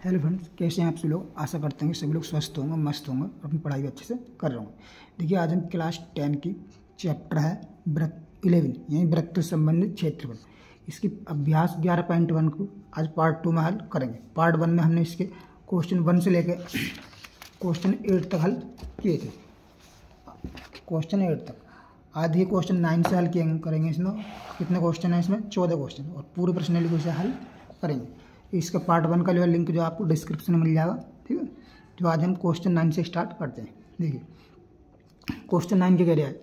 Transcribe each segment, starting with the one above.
Hello friends, कैसे हैं आप सभी लोग। आशा करते हैं कि सभी लोग स्वस्थ होंगे, मस्त होंगे और अपनी पढ़ाई भी अच्छे से कर रहे होंगे। देखिए, आज हम क्लास 10 की चैप्टर है वृत्त 11 यानी वृत्त से संबंधित क्षेत्रफल, इसकी अभ्यास 11.1 को आज पार्ट 2 में हल करेंगे। पार्ट 1 में हमने इसके क्वेश्चन 1 से लेकर क्वेश्चन 8 तक हल किए थे। क्वेश्चन 8 तक आज ये क्वेश्चन 9 से हल करेंगे। इसमें कितने क्वेश्चन हैं? इसमें 14 क्वेश्चन और पूरे प्रश्नावली को इसे हल करेंगे। इसका पार्ट 1 का जो है लिंक जो आपको डिस्क्रिप्शन में मिल जाएगा, ठीक है। तो आज हम क्वेश्चन 9 से स्टार्ट करते हैं। देखिए, क्वेश्चन 9 क्या कह रहा है?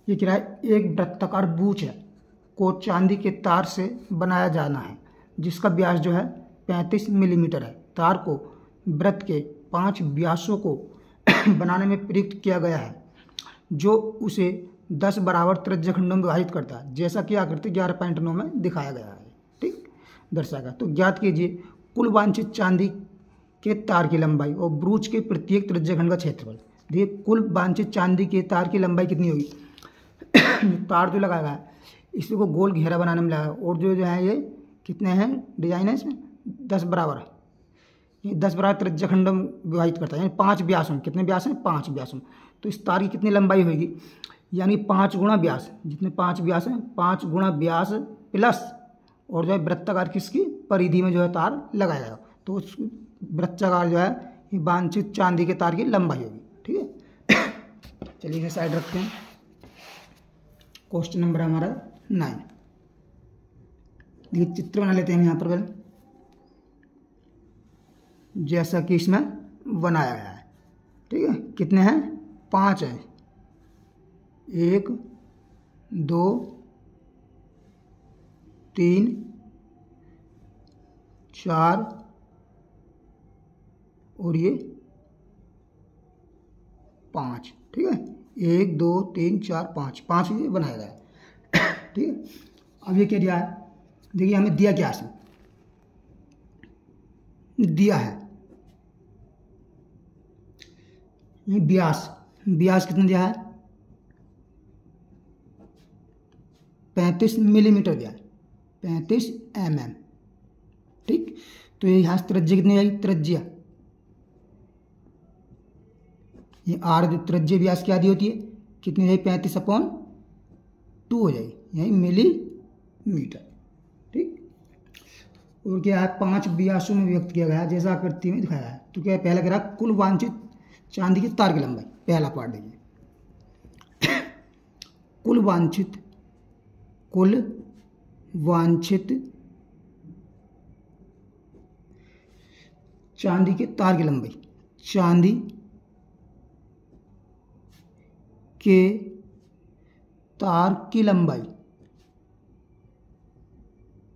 ये कह रहा है एक वृत्ताकार बूच है को चांदी के तार से बनाया जाना है जिसका व्यास जो है 35 मिलीमीटर है। तार को वृत्त के 5 व्यासों को बनाने में प्रयुक्त किया गया है जो उसे 10 बराबर त्रिज्या खंडों में विभाजित करता है, जैसा कि आकृति 11.9 में दिखाया गया है। ठीक, दर्शाएगा। तो ज्ञात कीजिए कुल वांछित चांदी के तार की लंबाई और ब्रूच के प्रत्येक त्रिज्या खंड का क्षेत्रफल। देखिए, कुल वांछित चांदी के तार की लंबाई कितनी होगी? तार जो लगाया है इसी को गोल घेरा बनाने में लगा, और जो है ये कितने हैं डिजाइन है इसमें 10 बराबर है। ये 10 बराबर त्रिज्या खंडों में विभाजित करता है, यानी 5 व्यासों। कितने व्यास हैं? 5 व्यासों। तो इस तार की कितनी लंबाई होगी? यानी 5 गुणा व्यास, जितने 5 व्यास हैं 5 गुणा व्यास प्लस और जो है वृत्ताकार किसकी परिधि में जो है तार लगाया जाएगा। तो उस वृत्ताकार जो है ये वांछित चांदी के तार की लंबाई होगी। ठीक है, चलिए इसे साइड रखते हैं। क्वेश्चन नंबर हमारा 9। देखिए, चित्र बना लेते हैं यहाँ पर पहले, जैसा कि इसमें बनाया गया है। ठीक है, कितने हैं? 5 हैं। 1 2 3 4 और ये 5। ठीक है, 1 2 3 4 5 ये बनाया गया है। ठीक है, अब ये क्या दिया है? देखिए, हमें दिया क्या है? दिया है ये व्यास कितना दिया है? 35 मिलीमीटर दिया है, 35 mm। ठीक, तो ये यहाँ त्रिज्या कितनी आई? त्रिज्या ये आर जो त्रिज्या व्यास की आदि होती है कितनी जाएगी? 35/2 हो जाएगी, यही मिलीमीटर। ठीक, और क्या है? 5 व्यासों में व्यक्त किया गया है जैसा आकृति में दिखाया है। तो क्या पहला कह रहा है कुल वांछित चांदी के तार की लंबाई। पहला पार्ट देखिए, कुल वांछित चांदी के तार की लंबाई। चांदी के तार की लंबाई,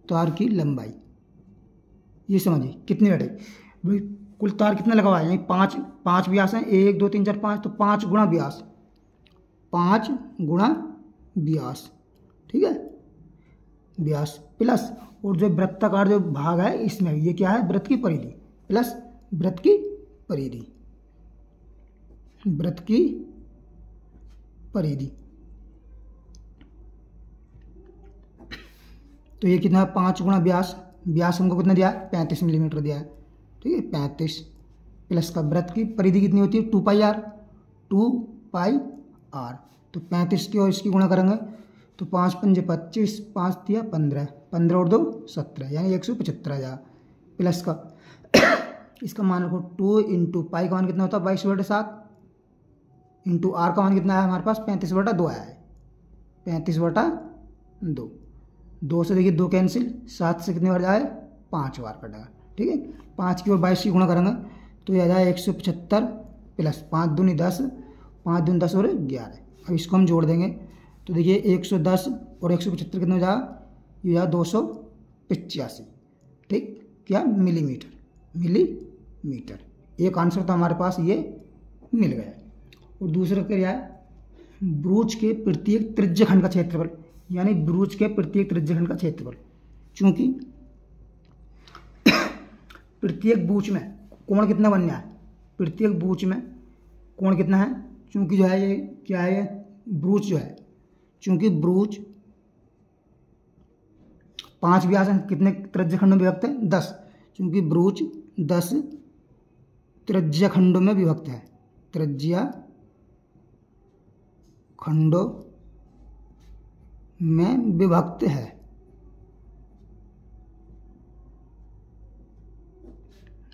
तार की लंबाई ये समझिए कितनी बैठेगी भाई? कुल तार कितना लगा हुआ है? यानी 5 व्यास हैं। 1 2 3 4 5, तो 5 गुणा व्यास, 5 गुणा व्यास। ठीक है, व्यास प्लस और जो वृत्ताकार जो भाग है इसमें ये क्या है? वृत्त की परिधि प्लस वृत्त की परिधि, वृत्त की परिधि। तो ये कितना? 5 गुणा व्यास। व्यास हमको कितना दिया? 35 मिलीमीटर दिया है। ठीक है, 35 प्लस का वृत्त की परिधि कितनी होती है? 2πr। 2πr। तो 35 की और इसकी गुणा करेंगे तो 5 पंजे 25, 5 दिया 15, 15 और 2 17, यानी 175 आ जाएगा। प्लस का इसका मान रखो 2 इंटू पाई का मान कितना होता है? 22/7 इंटू आर का मान कितना है हमारे पास? 35/2 आया है, 35/2। 2 से देखिए 2 कैंसिल, 7 से कितने बार जाए? 5 बार कटेगा। ठीक है, 5 की और 22 की गुणा करेंगे तो यह आ जाए 175 प्लस 5 दूनी 10, 5 दूनी 10 और 11। अब इसको हम जोड़ देंगे तो देखिए 110 और 175 कितना हो जाएगा? ये जाएगा 285। ठीक, क्या? मिलीमीटर। एक आंसर तो हमारे पास ये मिल गया। और दूसरा क्या है? ब्रूच के प्रत्येक त्रिज्या खंड का क्षेत्रफल, यानी ब्रूच के प्रत्येक त्रिज्या खंड का क्षेत्रफल। चूंकि प्रत्येक ब्रूच में कोण कितना बनना है? प्रत्येक ब्रूच में कोण कितना है? चूंकि जो है ये क्या है? ब्रूच जो है, चूंकि ब्रूच 5 व्यास हैं, कितने त्रिज्या खंड में विभक्त है? 10। चूंकि ब्रूच 10 त्रिज्या खंडों में विभक्त है। त्रिज्या खंडों में विभक्त है।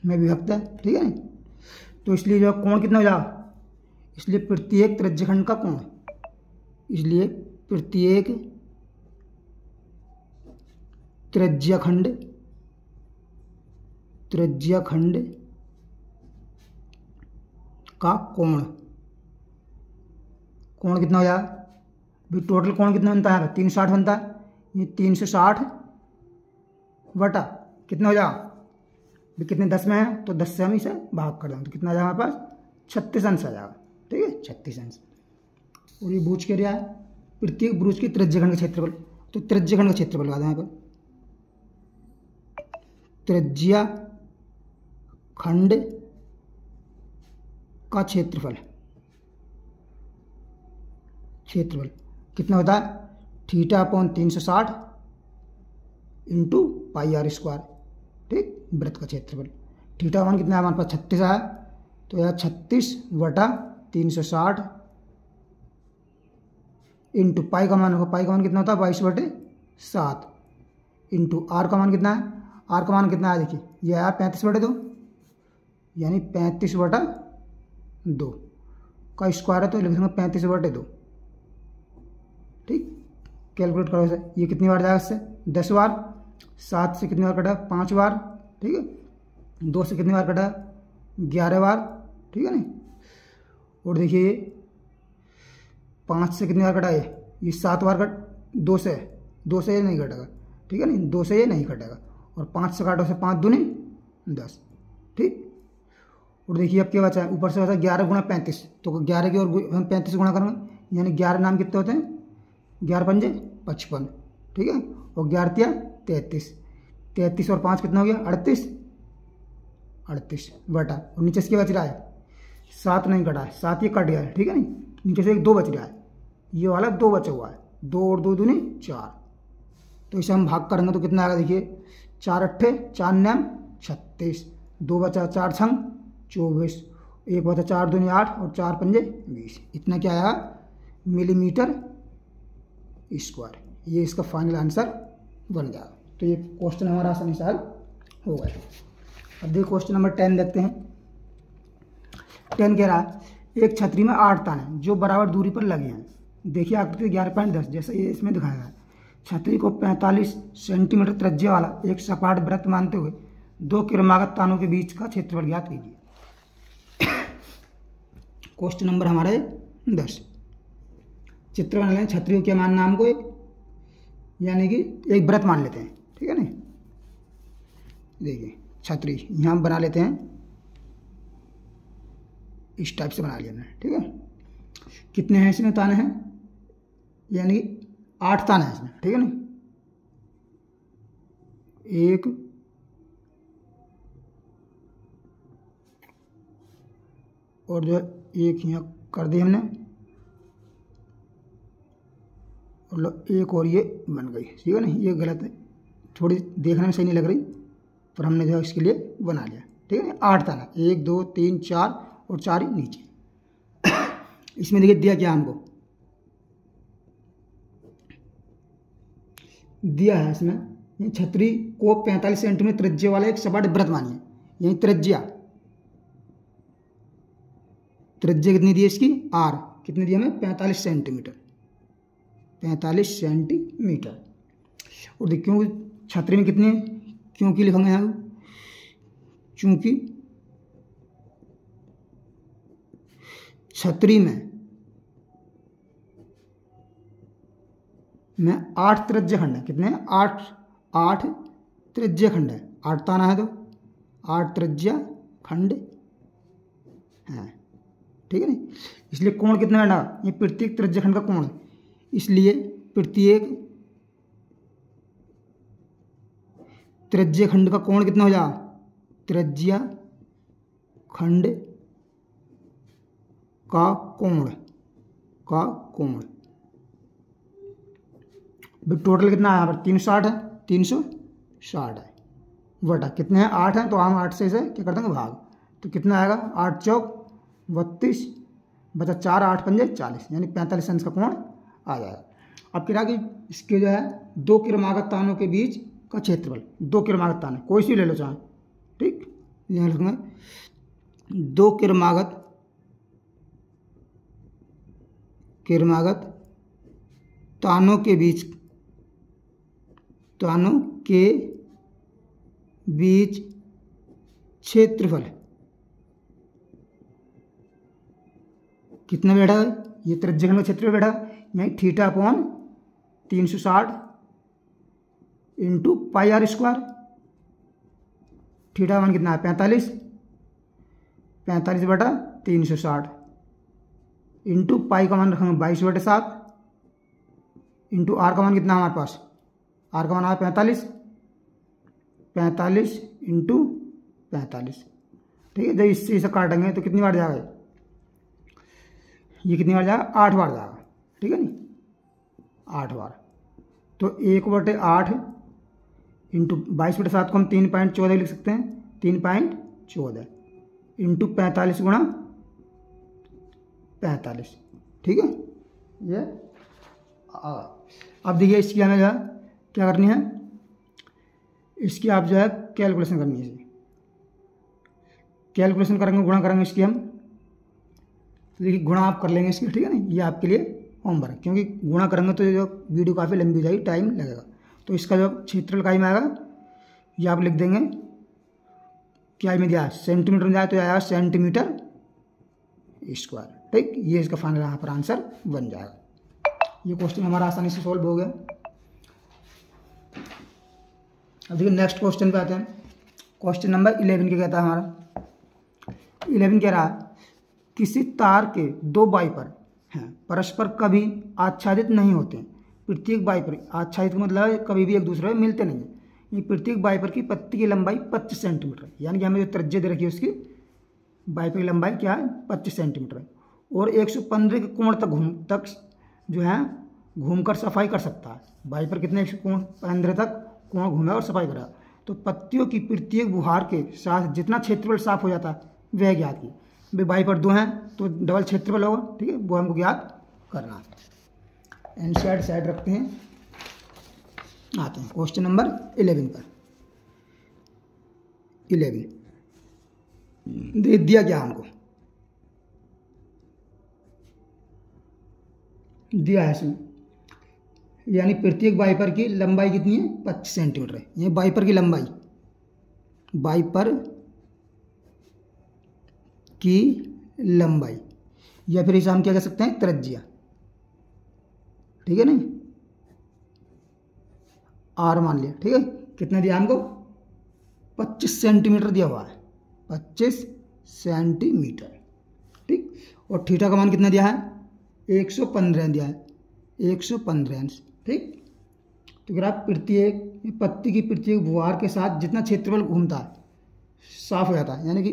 में विभक्त है, ठीक है नहीं। तो इसलिए जो कोण कितना हो जाएगा, इसलिए प्रत्येक त्रिज्यखंड का कोण, इसलिए प्रत्येक त्रिज्यखंड का कोण कितना हो जाएगा भाई, टोटल कोण कितना बनता है, 360 बनता है। ये 360 बटा कितना हो जाएगा भाई, कितने 10 में है तो 10 से हम इसे भाग कर देंगे तो कितना आ जाएगा हमारे पास 36 अंश आ जाएगा, ठीक है 36 अंश। और ये भुज क्या है, प्रत्येक भुज की त्रिज्यखंड का क्षेत्रफल, तो त्रिज्यखंड का क्षेत्रफल लगा दें यहाँ पर, त्रिज्या खंड का क्षेत्रफल कितना होता है, θ/360 इंटू πr², ठीक, वृत्त का क्षेत्रफल। θ1 कितना है हमारे पास 36 है, तो यह 36/360 इंटू पाई का मान होगा, पाई का मान कितना होता है 22/7 इंटू आर का मान कितना है, आर का मान कितना है देखिए, यह है 35/2 यानी 35/2 का स्क्वायर है, तो लिख देंगे 35/2, ठीक। कैलकुलेट करो इसे, ये कितनी बार जाएगा इससे 10 बार, 7 से कितनी बार कटा 5 बार, ठीक है, 2 से कितनी बार कटा 11 बार, ठीक है नहीं। और देखिए 5 से कितनी बार कटा ये 7 बार कट, 2 से ये नहीं कटेगा, ठीक है नहीं, 2 से ये नहीं कटेगा। और 5 से काटो से 5 दूनी 10, ठीक। और देखिए अब क्या बचा है, ऊपर से बचा 11 × 35, तो 11 की और हम 35 गुणा करेंगे, यानी 11 नाम कितने होते हैं, 11 पंजे 55, ठीक है। और 11 तिया 33 और 5 कितना हो गया 38 बटा, और नीचे से क्या बच रहा है 7 नहीं कटा है, 7 ये कट गया है, ठीक है नहीं, नीचे से एक 2 बच रहा है, ये वाला 2 बचा हुआ है, 2 और 2 दूनी 4, तो इसे हम भाग करेंगे तो कितना आएगा देखिए, 4 अट्ठे 4 9 36, 2 बचा 4 छंग 24, 1 बचा 4 दूनी 8 और 4 पंजे 20, इतना क्या आया मिलीमीटर स्क्वायर। ये इसका फाइनल आंसर बन जाएगा। तो ये क्वेश्चन हमारा आसानी से हल हो गया। अब देखिए क्वेश्चन नंबर 10 देखते हैं। 10 कह रहा है एक छतरी में 8 ताने जो बराबर दूरी पर लगे हैं। देखिए आकृति 11.10 जैसा ये इसमें दिखाया गया है। छतरी को 45 सेंटीमीटर त्रिज्या वाला एक सपाट वृत्त मानते हुए 2 क्रमागत तानों के बीच का क्षेत्रफल ज्ञात कीजिए। क्वेश्चन नंबर हमारे 10। चित्र बना लें, छतरी को क्या मानना हमको, यानी कि एक वृत्त मान लेते हैं, ठीक है ना। देखिए छतरी यहाँ बना लेते हैं, इस टाइप से बना लेना है, ठीक है। कितने हैं इसमें ताने हैं, यानी कि 8 ताने हैं इसमें, ठीक है ना। 1 और जो एक यहाँ कर दिया हमने, और एक और ये बन गई, ठीक है ना। ये गलत है, थोड़ी देखने में सही नहीं लग रही, पर हमने जो इसके लिए बना लिया, ठीक है ना। 8 ताना, 1 2 3 4 और 4 ही नीचे। इसमें देखिए दिया क्या हमको, दिया है इसमें छतरी को 45 सेंटीमीटर त्रिज्या वाला एक सपाट वृत्त मानिए। यही त्रिज्या कितनी दी है इसकी, आर कितनी दी हमें 45 सेंटीमीटर, 45 सेंटीमीटर। और देखिए क्योंकि छतरी में कितनी है, क्योंकि लिखेंगे यहाँ, चूंकि छतरी में 8 त्रिज्या खंड है। कितने हैं, 8 त्रिज्या खंड है, 8 ताना है तो 8 त्रिज्या खंड है, ठीक है ना। इसलिए कोण कितना है ना, ये प्रत्येक त्रिज्या खंड का कोण है, इसलिए प्रत्येक त्रिज्या खंड का कोण कितना हो जाएगा, त्रिज्या खंड का कोण टोटल कितना है यहाँ पर 360 है, 360 है, बटा कितने हैं 8 हैं, तो हम 8 से इसे क्या कर देंगे भाग, तो कितना आएगा 8 चौक 32 बचा 4 8 पंजे 40 यानी 45 अंश का कोण आ जाएगा। अब कह रहा कि इसके जो है दो क्रमागत तानों के बीच का क्षेत्रफल, दो क्रमागत तान कोई सी ले लो चाहे, ठीक, यहाँ लिखूंगा दो क्रमागत तानों के बीच क्षेत्रफल कितना बैठा है, ये त्रिज्यखंड का क्षेत्रफल बैठा यानी theta upon 360 into pi r square. Theta मान कितना है 45 बटा 360 इंटू पाई का मान रखेंगे 22/7 इंटू आर का मान कितना हमारे पास, आर का मान आया 45 इंटू 45, ठीक है। जब इससे इसे काटेंगे तो कितनी बार जाएगा, ये कितनी बार जाएगा 8 बार जाएगा, ठीक है नी 8 बार। तो 1/8 इंटू 22/7 को हम 3.14 लिख सकते हैं, 3.14 इंटू 45 गुणा 45, ठीक है। ये अब देखिए इसकी हमें जो है क्या करनी है, इसकी आप जो है कैलकुलेशन करनी है, कैलकुलेशन करेंगे गुणा करेंगे इसकी हम, तो देखिए गुणा आप कर लेंगे इसकी, ठीक है ना, ये आपके लिए होमवर्क, क्योंकि गुणा करेंगे तो जो वीडियो काफ़ी लंबी हो जाएगी, टाइम लगेगा। तो इसका जो क्षेत्रफल इकाई में आएगा ये आप लिख देंगे, क्या में दिया सेंटीमीटर में जाए तो आएगा सेंटीमीटर स्क्वायर, ठीक। ये इसका फाइनल यहाँ पर आंसर बन जाएगा। ये क्वेश्चन हमारा आसानी से सॉल्व हो गया। अब देखिए नेक्स्ट क्वेश्चन पे आते हैं। क्वेश्चन नंबर 11 क्या कहता है हमारा, 11 कह रहा है किसी तार के दो वाइपर हैं परस्पर कभी आच्छादित नहीं होते, प्रत्येक वाइपर आच्छादित मतलब कभी भी एक दूसरे में मिलते नहीं हैं। ये प्रत्येक वाइपर की पत्ती की लंबाई 25 सेंटीमीटर, यानी कि हमें जो त्रिज्या दे रखी है उसकी वाइपर की लंबाई क्या है 25 सेंटीमीटर है, और 115 के कोण तक जो है घूमकर सफाई कर सकता है। वाइपर कितने 115 तक कोण घूमे और सफाई करा, तो पत्तियों की प्रत्येक बुहार के साथ जितना क्षेत्रफल साफ हो जाता है वह ज्ञात की। भाई वाइपर 2 हैं तो डबल क्षेत्रफल होगा, ठीक है, वो हमको ज्ञात करना है। एनसीईआरटी साइड रखते हैं, आते हैं क्वेश्चन नंबर 11 पर। 11 दिया क्या हमको, दिया है इसमें, यानी प्रत्येक वाइपर की लंबाई कितनी है 25 सेंटीमीटर है। ये वाइपर की लंबाई, वाइपर की लंबाई, या फिर इसे हम क्या कह सकते हैं त्रिज्या, ठीक है नहीं, आर मान लिया, ठीक है। कितना दिया हमको 25 सेंटीमीटर दिया हुआ है, 25 सेंटीमीटर, ठीक। और थीटा का मान कितना दिया है 115 दिया है, 115 अंश, ठीक। तो अगर आप प्रत्येक पत्ती की प्रत्येक बुहार के साथ जितना क्षेत्रफल घूमता है साफ हो जाता है, यानी कि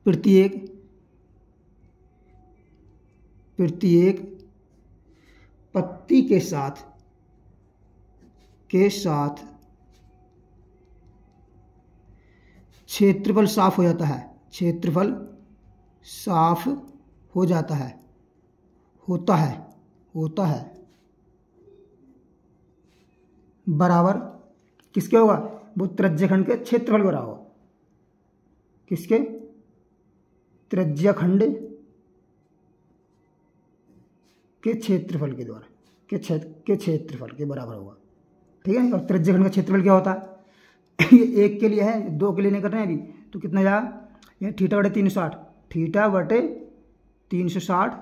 प्रत्येक पत्ती के साथ क्षेत्रफल साफ हो जाता है, क्षेत्रफल साफ हो जाता है, होता है बराबर किसके होगा, वो त्रिज्यखंड के क्षेत्रफल को रहा होगा, किसके त्रिज्यखंड के क्षेत्रफल के द्वारा के क्षेत्रफल के बराबर होगा, ठीक है। और त्रिज्यखंड का क्षेत्रफल क्या होता है ये 1 के लिए है, 2 के लिए नहीं कर रहे हैं अभी, तो कितना जाएगा ये थीटा बटे 360, थीटा बटे 360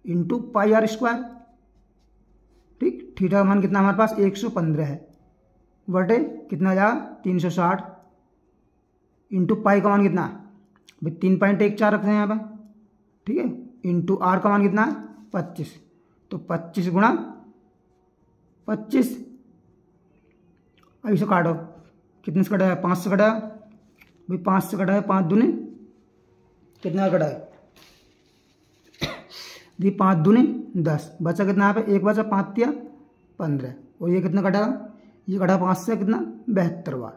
इंटू पाई आर स्क्वायर, ठीक। थीटा का मान कितना हमारे पास 115 है, बटे कितना जाएगा 360 इंटू पाई का मान कितना है भाई 3.14 रखते हैं यहाँ पर, ठीक है, इंटू आर का मान कितना है 25, तो 25 गुणा 25, अब इसे काटो, कितने से कटा है 5 से कटा है भाई, 5 से कटा है 5 दूनी कितना कटा है दी 5 दूनी 10, बचा कितना यहाँ पे 1 बचा 5 दिया 15, और ये कितना कटा, ये कटा 5 से कितना 72 बार,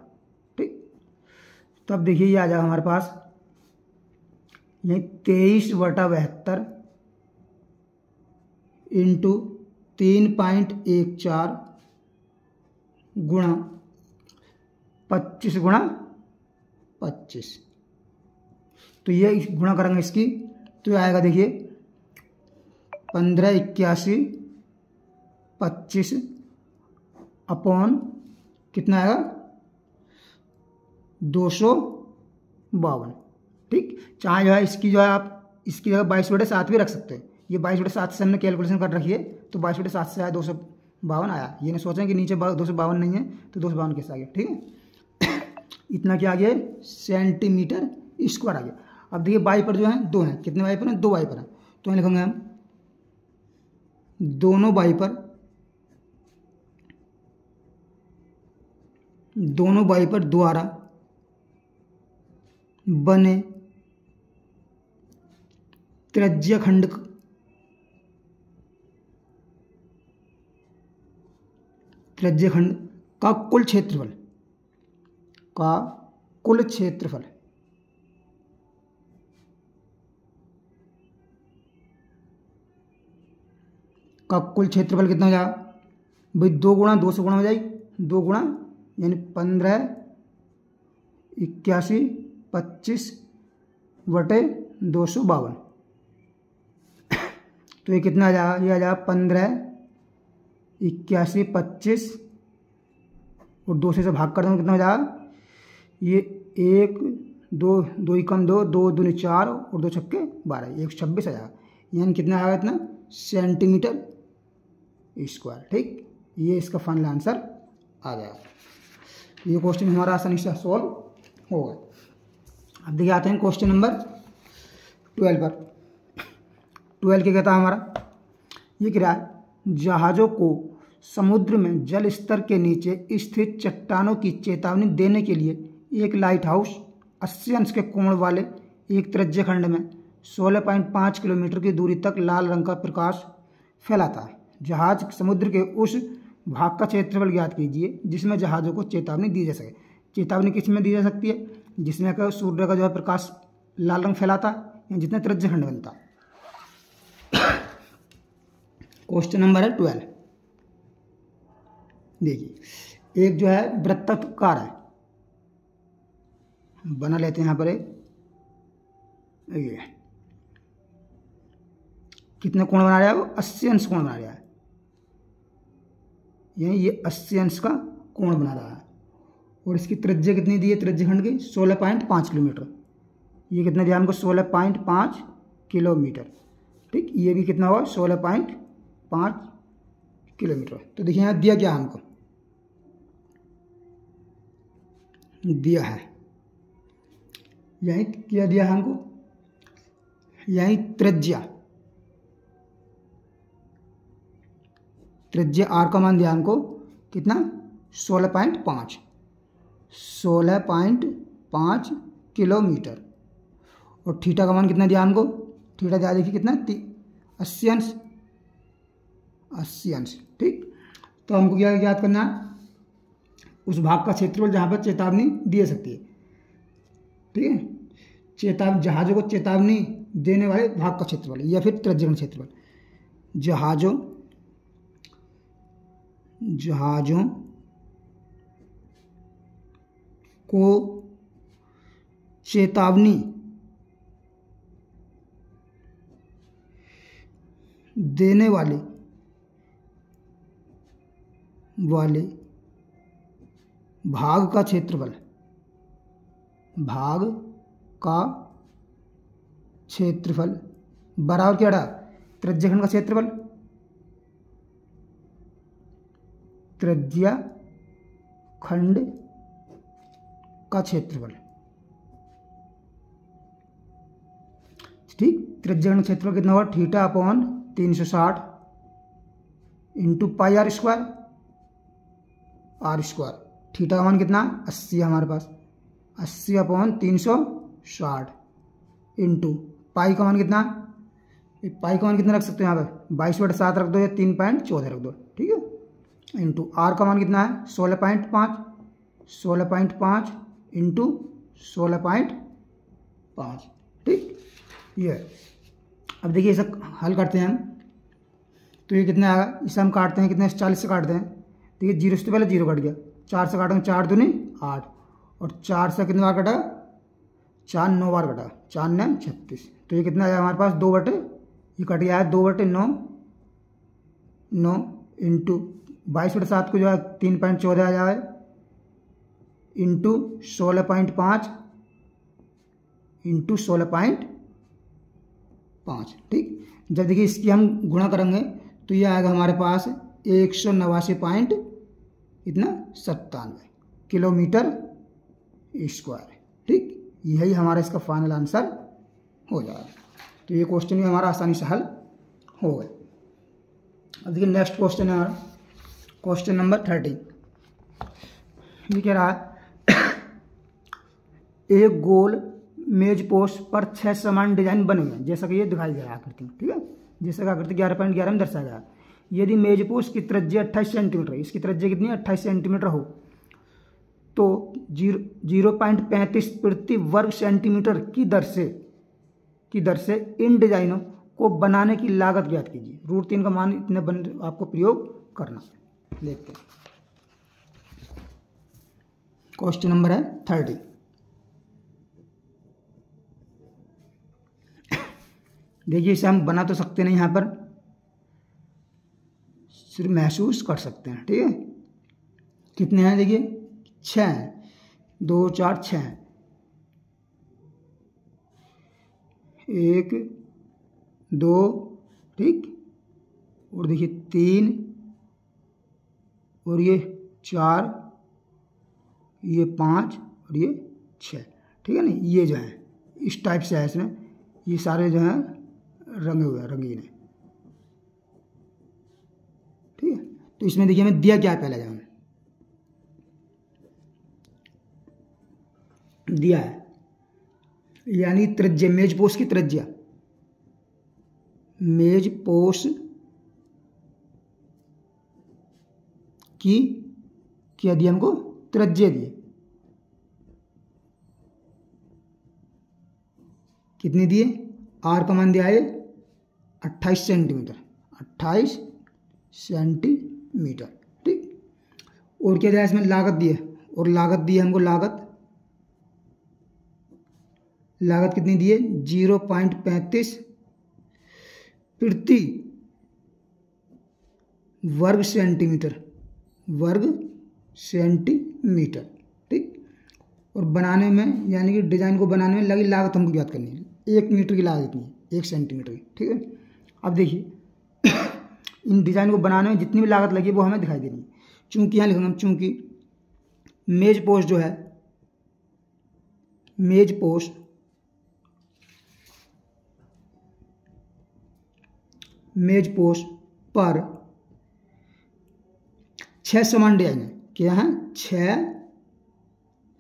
तो अब देखिए ये आ जाएगा हमारे पास यही 23/72 इंटू 3.14 गुणा 25 गुणा 25। तो ये गुणा करेंगे इसकी तो ये आएगा देखिए 1581 25 अपॉन कितना आएगा 252। ठीक, चाहे जो है इसकी जो है आप इसकी जगह 22/7 भी रख सकते हैं। ये 22/7 से हमने कैलकुलेशन कर रखी है तो 22/7 से आया 252 आया। ये नहीं सोचें कि नीचे 252 नहीं है तो 252 कैसे आ गया। ठीक है इतना क्या आ गया सेंटीमीटर स्क्वायर आ गया। अब देखिए वाइपर जो है 2 हैं, कितने वाइपर हैं 2 वाइपर हैं तो यहाँ लिखेंगे हम दोनों वाइपर द्वारा बने त्रिज्य खंड का कुल क्षेत्रफल कितना हो जाएगा भाई 2 गुणा 2 से गुणा हो जाएगी 2 गुणा यानी 1581 25/252। तो ये कितना आ जाएगा ये आ जाएगा 1581 25 और 2 से भाग कर दूँ कितना हो जाएगा ये 1 2 2 ही कम 2 2 दूनी 4 और 2 छक्के 12 126 आ जाएगा। यानी कितना आएगा इतना सेंटीमीटर स्क्वायर। ठीक, ये इसका फाइनल आंसर आ गया। ये क्वेश्चन हमारा आसानी से सॉल्व हो गया। अब देखिए आते हैं क्वेश्चन नंबर 12 पर। 12 क्या कहता है हमारा ये कह रहा है जहाज़ों को समुद्र में जल स्तर के नीचे स्थित चट्टानों की चेतावनी देने के लिए एक लाइट हाउस 80 अंश के कोण वाले एक त्रिज्य खंड में 16.5 किलोमीटर की दूरी तक लाल रंग का प्रकाश फैलाता है। जहाज समुद्र के उस भाग का क्षेत्रफल ज्ञात कीजिए जिसमें जहाज़ों को चेतावनी दी जा सके। चेतावनी किस में दी जा सकती है जिसमें का सूर्य का जो है प्रकाश लाल रंग फैलाता है जितने त्रिज्य खंड बनता है। क्वेश्चन नंबर है 12। देखिए एक जो है वृत्ताकार है बना लेते हैं यहाँ पर ये कितने कोण बना रहा है वो 80 अंश कोण बना रहा है। यही ये 80 अंश का कोण बना रहा है और इसकी त्रिज्या कितनी दी है त्रिज्य खंड की 16.5 किलोमीटर। ये कितना दिया हमको 16.5 किलोमीटर। ठीक, ये भी कितना हुआ 16.5 किलोमीटर। तो देखिए यहाँ दिया क्या हमको दिया है यही क्या दिया है हमको यही त्रिज्या आर का मान दिया हमको कितना 16.5 किलोमीटर और थीटा का मान कितना दिया हमको थीटा दिया देखिए कितना 80 अंश। ठीक, तो हमको क्या याद करना है उस भाग का क्षेत्रफल जहाँ पर चेतावनी दी जा सकती है। ठीक है जहाज़ों को चेतावनी देने वाले भाग का क्षेत्रफल या फिर त्रिज्यखंड क्षेत्रफल। जहाज़ों को चेतावनी देने वाले भाग का क्षेत्रफल बराबर क्या रहा त्रिज्यखंड का क्षेत्रफल त्रिज्यखंड का क्षेत्रफल। ठीक, त्रिज्यखंड क्षेत्रफल कितना हुआ theta upon 360 into pi r square. Theta का मान कितना 80 है हमारे पास 80 अपॉन 360 इंटू पाई का मान कितना रख सकते हो यहाँ पे 22/7 रख दो या 3.14 रख दो। ठीक है, इंटू आर का मान कितना है 16.5 इंटू 16.5। ठीक, ये। अब देखिए इसे हल करते हैं हम, तो ये कितना आएगा, इसे हम काटते हैं कितने, 40 से काटते हैं। देखिए 0 से पहले 0 कट गया, 4 से काटेंगे 4 दूनी 8, और 4 से कितने बार कटा, 4 9 बार कटा, 4 9 36। तो ये कितना आया हमारे पास, 2/, ये कट गया है 2/9, 9 इंटू 22/7 को जो है 3.14 आ जाए, इंटू 16.5 इंटू 16.5। ठीक, जब देखिए इसकी हम गुणा करेंगे तो ये आएगा हमारे पास 189 इतना 97 किलोमीटर स्क्वायर। ठीक, यही हमारा इसका फाइनल आंसर हो जाएगा। तो ये क्वेश्चन भी हमारा आसानी से हल हो गया। अब देखिए नेक्स्ट क्वेश्चन है हमारा, क्वेश्चन नंबर 30। ये कह रहा है एक गोल मेज पोस्ट पर 6 समान डिजाइन बने हुए हैं, जैसा कि ये दिखाई दे रहा है आकृति। ठीक है, जैसा कि आकृति 11.11 में दर्शाया गया। यदि मेज पोस्ट की त्रिज्या 28 सेंटीमीटर, इसकी त्रिज्या कितनी है, 28 सेंटीमीटर हो, तो 0.35 प्रति वर्ग सेंटीमीटर की दर से इन डिजाइनों को बनाने की लागत ज्ञात कीजिए। √3 का मान इतने आपको प्रयोग करना। देखते हैं, क्वेश्चन नंबर है 30। देखिए इसे हम बना तो सकते नहीं, यहाँ पर सिर्फ महसूस कर सकते हैं। ठीक है, कितने हैं, देखिए 6 हैं, 2 4 6, 1 2, ठीक, और देखिए 3, और ये 4, ये 5, और ये 6। ठीक है ना, ये जो है इस टाइप से है, इसमें ये सारे जो हैं रंगे हुए हैं, रंगीन है। ठीक है, तो इसमें देखिए हमें दिया क्या है, पहले जो दिया है यानी त्रिज्या, मेज पोस्ट की त्रिज्या, मेज पोस्ट की क्या दिया हमको, त्रिज्या दिए, कितनी दिए, आर का मान दिया है 28 सेंटीमीटर, 28 सेंटीमीटर। ठीक, और क्या दिया इसमें, लागत दी है, और लागत दी है हमको, लागत कितनी दी है, 0.35 प्रति वर्ग सेंटीमीटर, ठीक, और बनाने में यानी कि डिजाइन को बनाने में लगी लागत हमको ज्ञात करनी है। 1 मीटर की लागत इतनी है, 1 सेंटीमीटर की। ठीक है, अब देखिए इन डिजाइन को बनाने में जितनी भी लागत लगी वो हमें दिखाई देनी है। चूंकि यहाँ लिखेंगे हम, चूंकि मेज पोस्ट जो है, मेज पोस्ट पर 6 समान डिजाइन है। क्या है, 6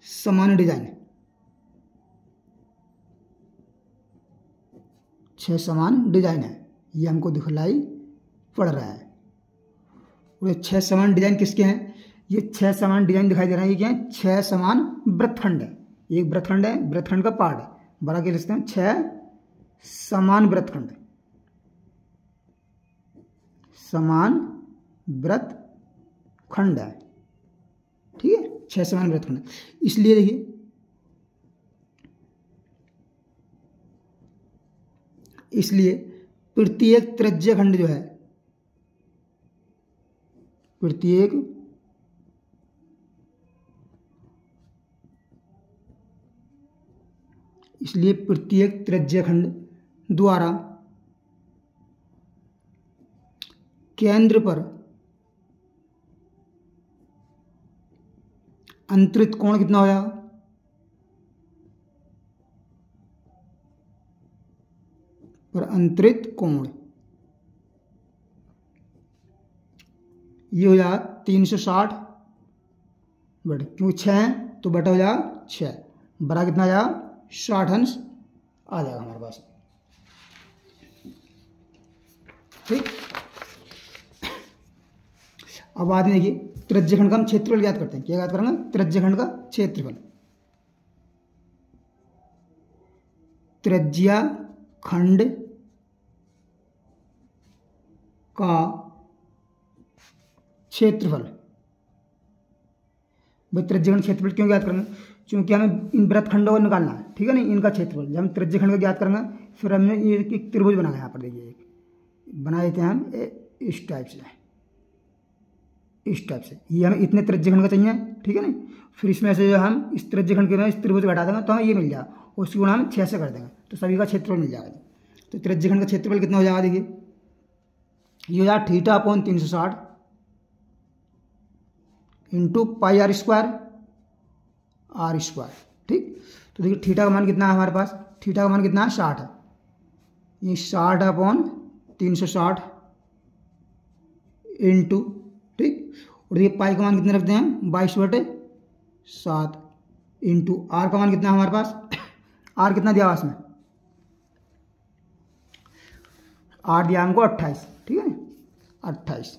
समान डिजाइन, 6 समान डिजाइन है, ये हमको दिखलाई पड़ रहा है। और ये 6 समान डिजाइन किसके हैं, ये 6 समान डिजाइन दिखाई दे रहा है, ये क्या है, 6 समान वृत्तखंड है। एक वृत्तखंड है, वृत्तखंड का पार्ट है, बड़ा क्या लिखते हैं, 6 समान वृत्तखंड, समान वृत्तखंड है। ठीक है, 6 समान वृत्तखंड, इसलिए देखिए प्रत्येक त्रिज्याखंड जो है, प्रत्येक त्रिज्याखंड द्वारा केंद्र पर अंतरित कोण कितना होगा, पर अंतरित कोण ये हो जाएगा 360 बटे, क्योंकि 6 है तो बटा हो जाएगा 6, बड़ा कितना आ जाएगा, 60 अंश आ जाएगा हमारे पास। ठीक, अब बाद में देखिए त्रिज्याखंड का हम क्षेत्रफल ज्ञात करते हैं। क्या ज्ञात करेंगे, त्रिज्याखंड का क्षेत्रफल। त्रिज्या खंड का क्षेत्रफल। भाई त्रिज्यखंड क्षेत्रफल क्यों ज्ञात करेंगे? क्योंकि हमें इन वृत्तखंडों को निकालना है, ठीक है ना, इनका क्षेत्रफल। जब हम त्रिज्यखंड को ज्ञात करेंगे फिर हमने ये एक त्रिभुज बनाया, यहाँ पर देखिए एक बना देते हैं हम इस टाइप से, इस टाइप से। ये हमें इतने त्रिज्यखंड का चाहिए, ठीक है ना। फिर इसमें से जो हम इस त्रिज्यखंड के इस त्रिभुज घटा देंगे तो हमें ये मिल जाएगा, उसकी गुणा हम 6 से कर देंगे तो सभी का क्षेत्रफल मिल जाएगा। तो त्रिज्यखंड का क्षेत्रफल कितना हो जाएगा? देखिए ये हो जाएगा θ/360 into pi r square r square, ठीक। तो देखिए थीटा का मान कितना है हमारे पास? थीटा का मान कितना है? 60 है। ये 60/360 इंटू, ठीक। और देखिए पाई का मान कितना रखते हैं? 22/7 इंटू आर का मान कितना है हमारे पास? आर कितना दिया हुआ इसमें? आर दिया हमको 28, ठीक है ना, 28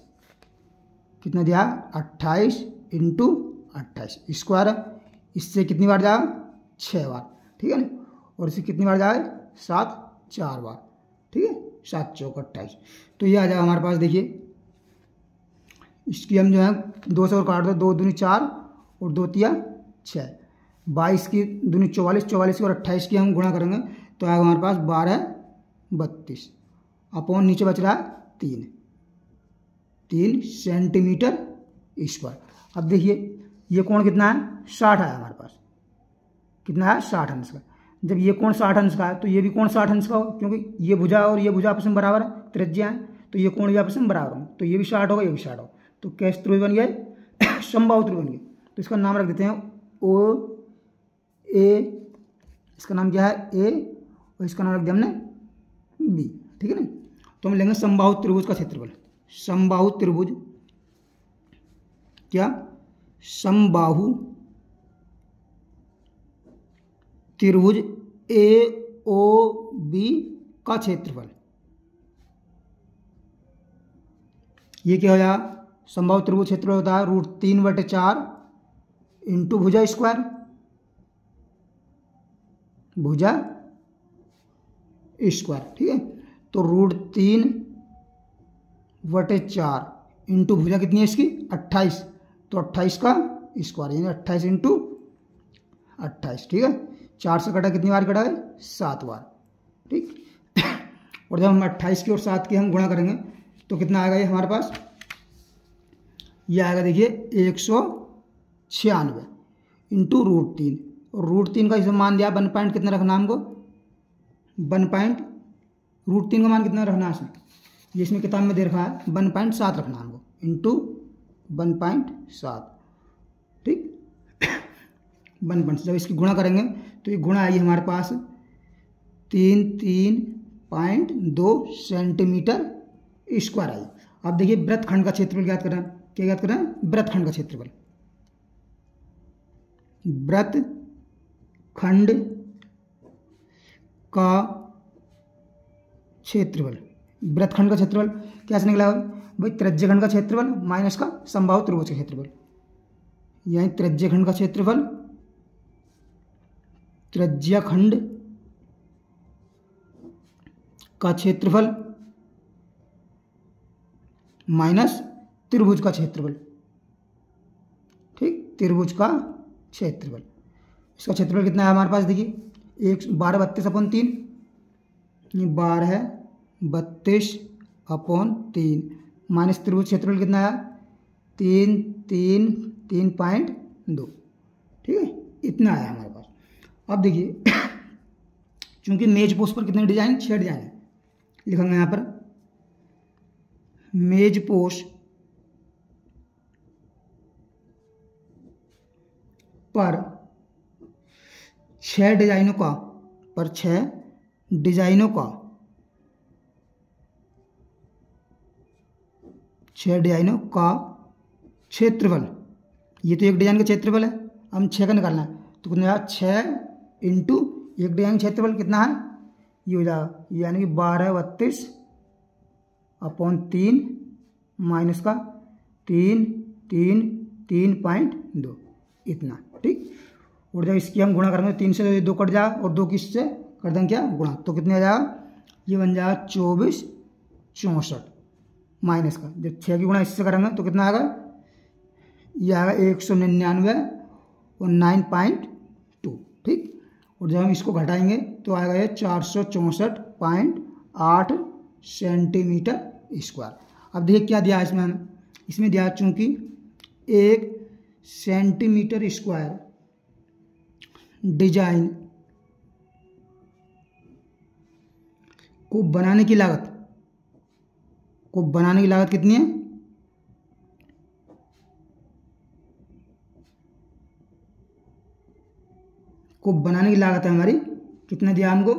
कितना दिया? 28 इंटू 28 स्क्वायर है। इससे कितनी बार जाएगा? 6 बार, ठीक है ना। और इससे कितनी बार जाएगा? 7 4 बार, ठीक है। 7 चौक 28, तो ये आ जाएगा हमारे पास। देखिए इसकी हम जो है 2 से और काट दो, 2 दूनी 4 और 2 तिया 6, 22 की दूनी 44, 44 की और 28 की हम गुणा करेंगे तो आएगा हमारे पास 12 32 अपॉन नीचे बच रहा है 3 सेंटीमीटर स्क्वायर। अब देखिए ये कोण कितना है? 60 है हमारे पास। कितना है? 60 अंश का। जब ये कोण 60 अंश का है तो ये भी कोण 60 अंश का हो, क्योंकि ये भुजा और ये भुजा आपस में बराबर है, त्रिज्या है, तो ये कोण भी आपस में बराबर हो, तो ये भी 60 होगा, ये भी 60 होगा। तो कैसे त्रिभुज बन गया? समबाहु त्रिभुज बन गया। तो इसका नाम रख देते हैं ओ ए, इसका नाम क्या है? ए, और इसका नाम रख दिया हमने बी, ठीक है ना। तो हम लेंगे समबाहु त्रिभुज का क्षेत्रफल। समबाहु त्रिभुज, क्या? समबाहु त्रिभुज ए ओ बी का क्षेत्रफल। ये क्या हो जाएगा? समबाहु त्रिभुज क्षेत्रफल होता है √3/4 इंटू भुजा स्क्वायर, भुजा स्क्वायर, ठीक है। तो √3/4 इंटू भुजा कितनी है इसकी? 28, तो 28 का स्क्वायर यानी 28 इंटू 28, ठीक है। 4 से कटा कितनी बार कटा है? 7 बार, ठीक। और जब हम 28 की और 7 की हम गुणा करेंगे तो कितना आएगा ये हमारे पास? ये आएगा देखिए 196 इंटू √3, और √3 का इसे मान दिया 1 पॉइंट कितना रखना हमको? 1 पॉइंट, √3 का मान कितना रखना है इसमें? ये इसमें किताब में दे रखा है 1.7 रखना हमको इंटू 1.7, ठीक। 1. जब इसकी गुणा करेंगे तो ये गुणा आई हमारे पास 3.2 सेंटीमीटर स्क्वायर आई। अब देखिए वृत्तखंड का क्षेत्रफल ज्ञात करना। क्या ज्ञात करना है? वृत्तखंड का क्षेत्रफल। वृत्तखंड का क्षेत्रफल, वृत्तखंड का क्षेत्रफल कैसे निकला भाई? त्रिज्यखंड का क्षेत्रफल माइनस का समबाहु त्रिभुज का क्षेत्रफल, यानी त्रिज्यखंड का क्षेत्रफल, त्रिज्यखंड का क्षेत्रफल माइनस त्रिभुज का क्षेत्रफल, ठीक। त्रिभुज का क्षेत्रफल, इसका क्षेत्रफल कितना है हमारे पास? देखिए 12/32/3, 12/32/3 माइनस त्रिभुज क्षेत्रफल कितना है? 3.2, ठीक है, इतना आया हमारे पास। अब देखिए चूंकि मेज पोस्ट पर कितने डिजाइन? 6 डिजाइन है, लिखेंगे यहाँ पर मेज पोस्ट पर 6 डिजाइनों का, पर 6 डिजाइनों का, 6 डिजाइनों का क्षेत्रफल। ये तो एक डिजाइन का क्षेत्रफल है, हम 6 का निकालना है तो कितना? 6 इंटू एक डिजाइन क्षेत्रफल कितना है? ये हो जाएगा यानी कि 12/32/3 माइनस का 3.2 इतना, ठीक। और जब इसकी हम गुणा करेंगे 3 से 2 कट जाए और 2 किस से कर देंगे क्या, गुणा, तो कितने आ जाएगा, ये बन जाएगा 24 64 माइनस का, जब 6 की गुणा इससे करेंगे तो कितना आएगा, ये आएगा 199 और 9.2, ठीक। और जब हम इसको घटाएंगे तो आएगा ये 464.8 सेंटीमीटर स्क्वायर। अब देखिए क्या दिया है इसमें हमें, इसमें दिया चूँकि 1 सेंटीमीटर स्क्वायर डिजाइन को बनाने की लागत कितनी है, को बनाने की लागत है हमारी, कितना दिया हमको,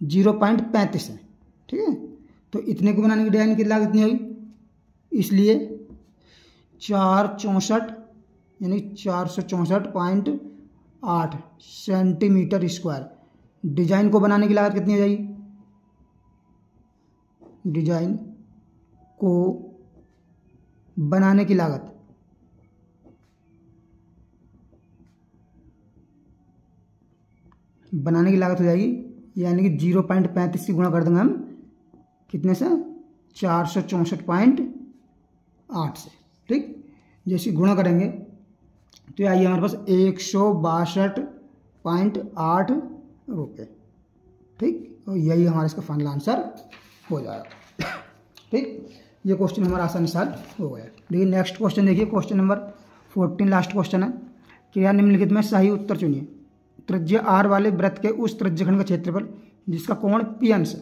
0.35 है, ठीक है। तो इतने को बनाने की डिजाइन की लागत कितनी होगी, इसलिए 464 यानी 464.8 सेंटीमीटर स्क्वायर डिजाइन को बनाने की लागत कितनी हो जाएगी, डिजाइन को बनाने की लागत हो जाएगी, यानी कि 0.35 की गुणा कर देंगे हम कितने से, 464.8 से, ठीक। जैसे गुणा करेंगे तो आइए हमारे पास 162.8 रुपये, ठीक। और यही हमारा इसका फाइनल आंसर हो जाएगा, ठीक। ये क्वेश्चन हमारा आसानी से हो गया। देखिए नेक्स्ट क्वेश्चन देखिए, क्वेश्चन नंबर 14 लास्ट क्वेश्चन है कि यार निम्नलिखित में सही उत्तर चुनिए। त्रिज्या r वाले वृत्त के उस त्रिज्यखंड का क्षेत्रफल जिसका कोण p अंश है।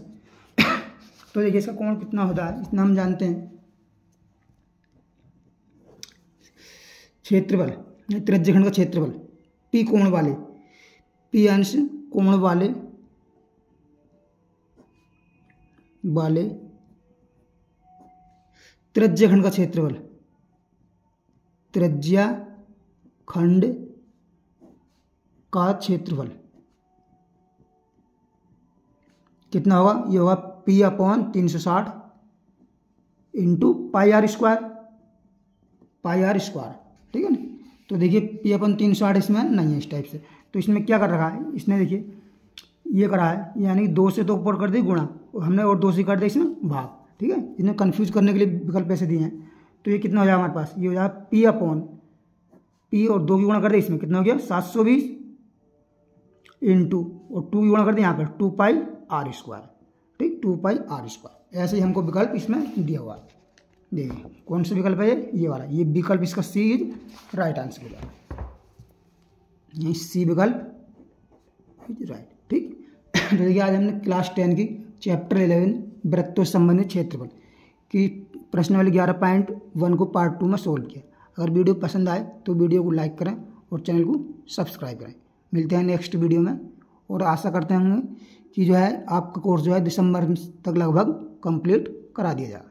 तो देखिए इसका कोण कितना होता है, इतना हम जानते हैं, क्षेत्रफल त्रिज्यखंड का क्षेत्रफल p कोण वाले, p अंश कोण वाले त्रिज्यखंड का क्षेत्रफल, त्रिज्याखंड का क्षेत्रफल कितना होगा, ये होगा p/360 इंटू πr स्क्वायर, ठीक है ना। तो देखिए p/360 इसमें नहीं है इस टाइप से, तो इसमें क्या कर रखा है, इसने देखिए ये करा है, यानी 2 से तो ऊपर कर दी गुणा, हमने और 2 से कर दिया इसमें भाग, ठीक है। इसने कंफ्यूज करने के लिए विकल्प ऐसे दिए हैं। तो ये कितना हो जाएगा हमारे पास, ये हो जाएगा p और 2 की गुणा कर दे, इसमें कितना हो गया 720 इंटू और 2 की गुणा कर दे यहाँ पर 2πr स्क्वायर, ठीक, 2πr स्क्वायर। ऐसे ही हमको विकल्प इसमें दिया हुआ है। देखिए कौन सा विकल्प है, ये वाला, ये विकल्प इसका सी इज राइट आंसर हो जाएगा, ये सी विकल्प इज राइट, ठीक। तो देखिए आज हमने क्लास 10 की चैप्टर 11 वृत्तों से संबंधित क्षेत्रफल की प्रश्नावली 11.1 को पार्ट 2 में सोल्व किया। अगर वीडियो पसंद आए तो वीडियो को लाइक करें और चैनल को सब्सक्राइब करें। मिलते हैं नेक्स्ट वीडियो में, और आशा करते होंगे कि जो है आपका कोर्स जो है दिसंबर तक लगभग कंप्लीट करा दिया जाए।